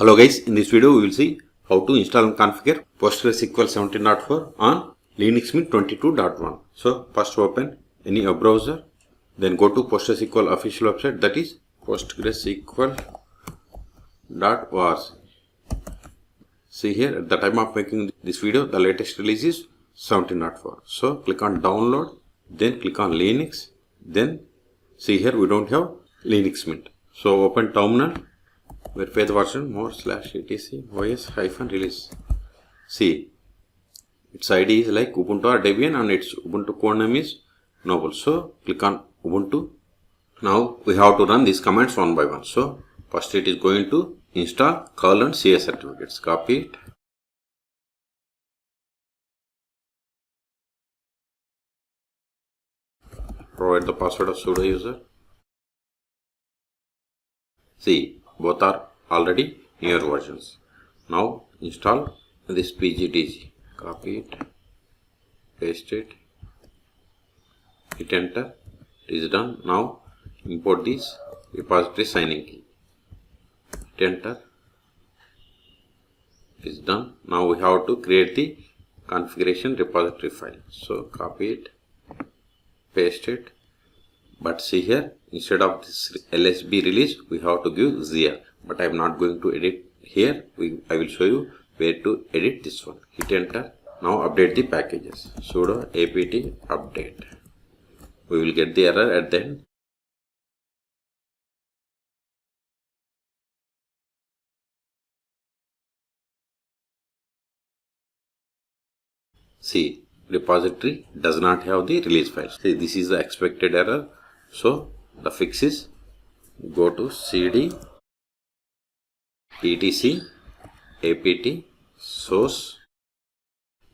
Hello guys, in this video we will see how to install and configure PostgreSQL 17.4 on Linux Mint 22.1. So first open any web browser, then go to PostgreSQL official website, that is PostgreSQL.org. See here, at the time of making this video, the latest release is 17.4. So click on download, then click on Linux, then see here we don't have Linux Mint. So open terminal, verify the version more/etc os-release. See, its ID is like Ubuntu or Debian and its Ubuntu code name is Noble. So click on Ubuntu. Now we have to run these commands one by one. So first it is going to install curl and CS certificates. Copy it. Provide the password of sudo user. See, both are already newer versions. Now install this pgdg. Copy it, paste it, hit enter. It is done. Now import this repository signing key. Hit enter. It is done. Now we have to create the configuration repository file. So copy it, paste it. But see here, instead of this LSB release, we have to give Xia. But I am not going to edit here. I will show you where to edit this one. Hit enter. Now update the packages. Sudo apt update. We will get the error at the end. See, repository does not have the release file. See, this is the expected error. So the fix is go to cd etc apt source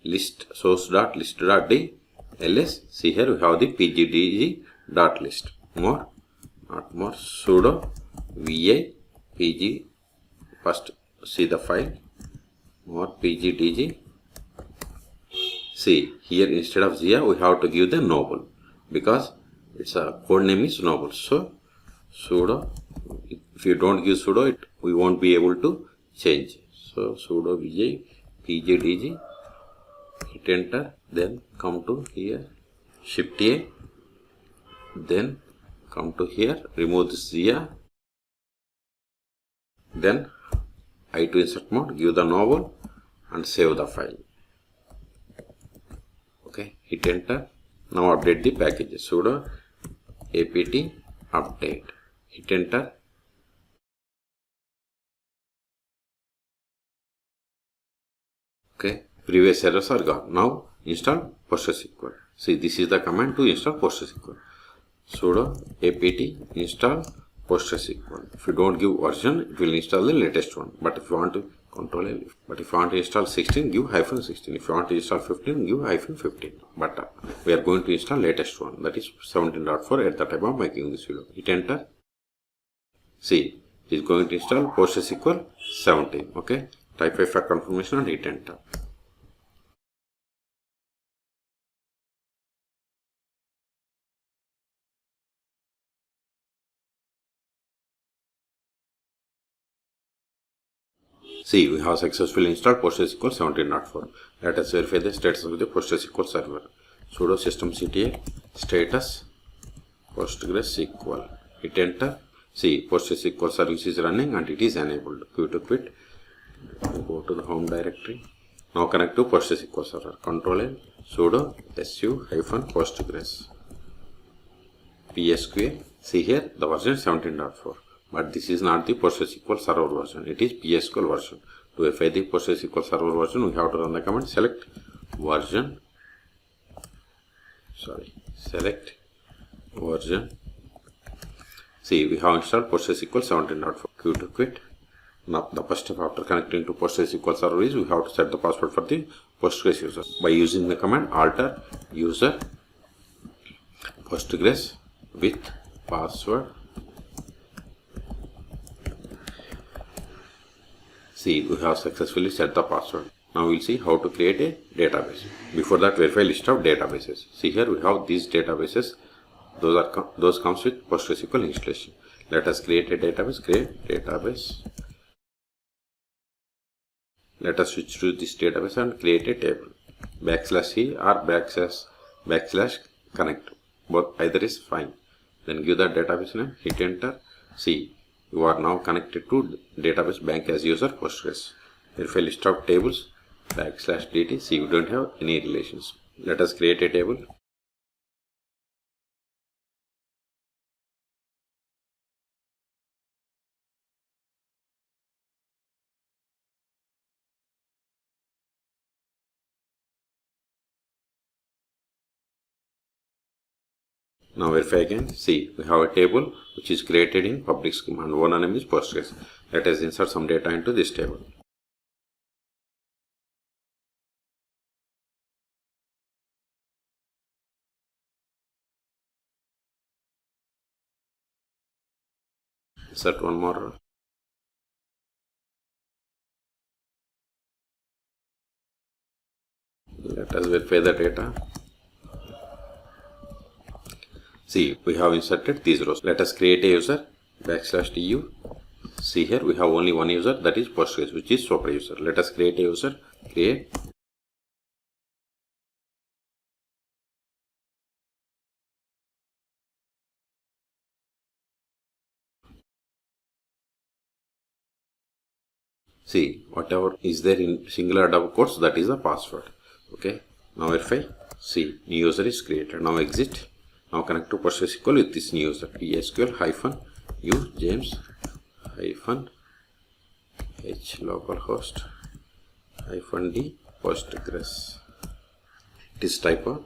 list source.list.d ls. See here we have the pgdg.list. More, not more. Sudo vi pg. First see the file. More pgdg. See here, instead of Xia we have to give the Noble because its code name is Noble. So sudo, if you don't give sudo, we won't be able to change. So sudo vi pgdg, hit enter, then come to here, shift A, then come to here, remove this Xia, then I2 insert mode, give the Noble and save the file. Okay, hit enter. Now update the packages. Sudo apt update. Hit enter. Okay, previous errors are gone. Now install PostgreSQL. See, this is the command to install PostgreSQL. Sudo apt install PostgreSQL. If you don't give version, it will install the latest one. But if you want to Control L. But if you want to install 16, give -16. If you want to install 15, give -15. But we are going to install latest one, that is 17.4 at the time of making this video. Hit enter. See, it is going to install PostgreSQL 17. Okay, type for confirmation and hit enter. See, we have successfully installed PostgreSQL 17.4. Let us verify the status of the PostgreSQL server. Sudo systemctl status PostgreSQL. Hit enter. See, PostgreSQL service is running and it is enabled. Q to quit. Go to the home directory. Now connect to PostgreSQL server. Control L. Sudo su-postgres PSQL. See here the version 17.4. But this is not the PostgreSQL server version. It is PSQL version. To verify the PostgreSQL server version, we have to run the command select version. Select version. See, we have installed PostgreSQL 17.4. Q to quit. Now the first step after connecting to PostgreSQL server is we have to set the password for the Postgres user by using the command alter user Postgres with password. See, we have successfully set the password. Now we'll see how to create a database. Before that, verify list of databases. See here we have these databases. Those comes with PostgreSQL installation. Let us create a database. Create database. Let us switch to this database and create a table. \c or \/ connect. Both either is fine. Then give the database name, hit enter. See, you are now connected to database bank as user Postgres. Verify list of tables \dt. See, you don't have any relations. Let us create a table. Now verify again. See, we have a table which is created in public schema and owner name is Postgres. Let us insert some data into this table. Insert one more. Let us verify the data. See, we have inserted these rows. Let us create a user \du. See here, we have only one user, that is Postgres, which is super user. Let us create a user. Create. See, whatever is there in singular double quotes, that is the password. Okay. Now verify. See, new user is created. Now exit. Now connect to PostgreSQL with this new user. PSQL-u James -h localhost -d Postgres. It is typo.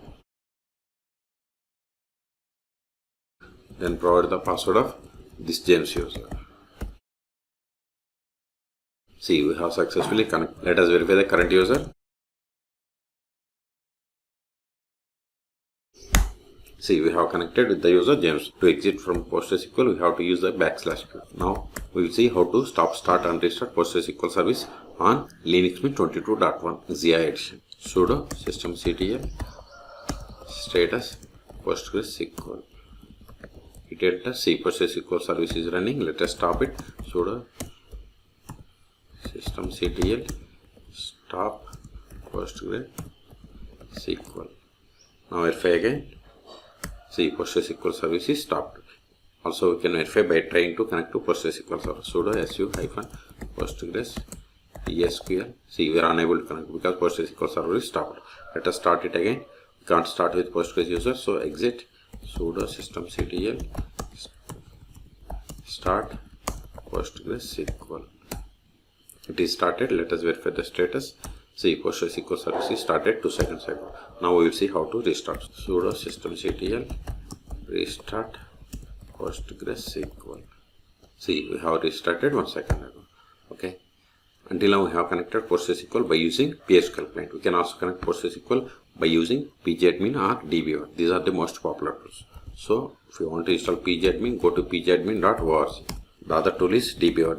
Then provide the password of this James user. See, we have successfully connected. Let us verify the current user. See, we have connected with the user James. To exit from PostgreSQL, we have to use the \q. Now, we will see how to start and restart PostgreSQL service on Linux Mint 22.1 Xia edition. Sudo systemctl status PostgreSQL. Hit enter. See, PostgreSQL service is running. Let us stop it. Sudo systemctl stop PostgreSQL. Now verify again. See, PostgreSQL service is stopped. Also, we can verify by trying to connect to PostgreSQL server. Sudo su-postgres PSQL. See, we are unable to connect because PostgreSQL server is stopped. Let us start it again. We can't start with Postgres user, so exit. Sudo systemctl start PostgreSQL. It is started. Let us verify the status. See, PostgreSQL service is started 2 seconds ago. Now we will see how to restart. Sudo systemctl restart PostgreSQL. See, we have restarted 1 second ago. Okay. Until now, we have connected PostgreSQL by using PSQL client. We can also connect PostgreSQL by using pgadmin or dbeaver. These are the most popular tools. So, if you want to install pgadmin, go to pgadmin.org. The other tool is dbeaver,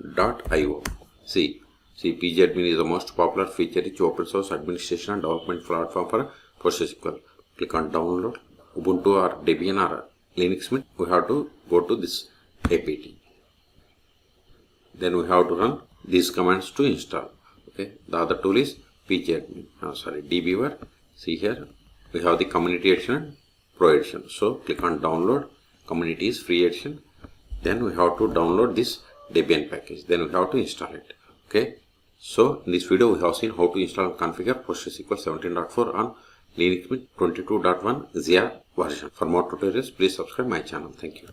dbeaver.io. See, pgadmin is the most popular feature-rich open source administration and development platform for PostgreSQL. Click on download. Ubuntu or Debian or Linux Mint, we have to go to this apt. Then we have to run these commands to install. Okay. The other tool is pgadmin. dbeaver. See here, we have the community edition and pro edition. So click on download. Community is free edition. Then we have to download this Debian package. Then we have to install it. Okay. So in this video we have seen how to install and configure PostgreSQL 17.4 on Linux Mint 22.1 Xia version. For more tutorials, please subscribe my channel. Thank you.